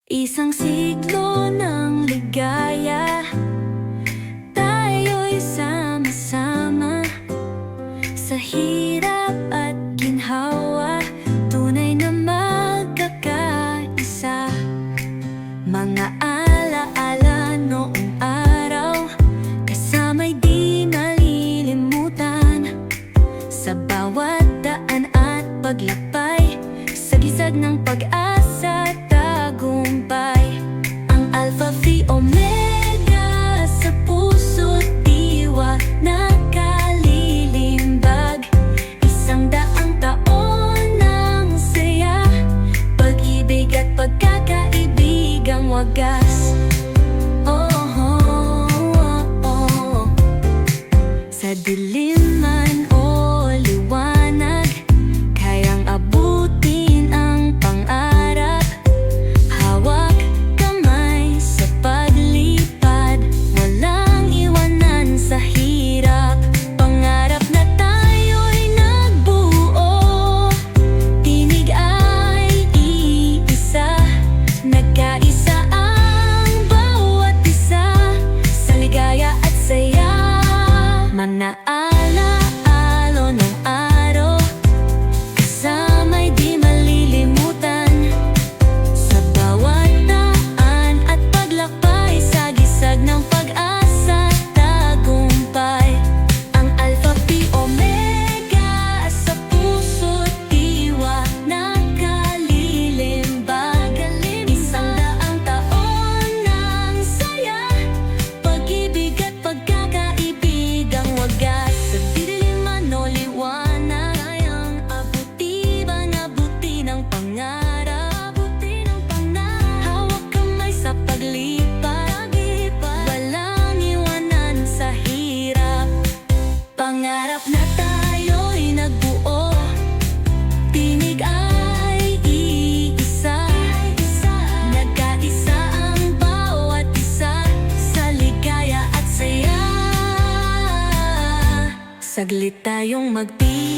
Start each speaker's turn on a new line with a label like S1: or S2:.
S1: Isang siklo ng ligaya, tayo'y sama-sama sa hirap at ginhawa, tunay na magkakaisa. Mga alaala noong araw, kasama'y di malilimutan. Sa bawat daan at paglakbay, sa gisag ng pag-asa, tagumpay. Ang Alpha Phi Omega sa puso't diwa nakalilimbag. 100 taon ng saya, pag-ibig at pagkakaibigang wagas. Oh, oh, oh, oh. Sa dilim man o liwanag, kayang abutin ang pangarap. Hawak kamay sa paglipad, walang iwanan sa hirap. Pangarap na tayo'y nagbuo, tinig ay iisa. Nagkaisa ang bawat isa, sa ligaya at saya. Manaala-alo ng araw, kasama'y di malilimutan. Sa bawat daan at paglakbay, sa gisag ng pag-asa, tagumpay. Ang Alpha Phi Omega sa puso't diwa nakalilimbag. 100 taon ng saya, pag-ibig at pagkakaibigang wagas. Sa dilim man o liwanag, kayang abuti ng pangarap. Hawak kamay sa paglipad, walang iwanan sa hirap. Pangarap na tayo'y nagbuo, tinig ay iisa. Nagkaisa ang bawat isa, sa ligaya at saya. Saglit tayong magpili,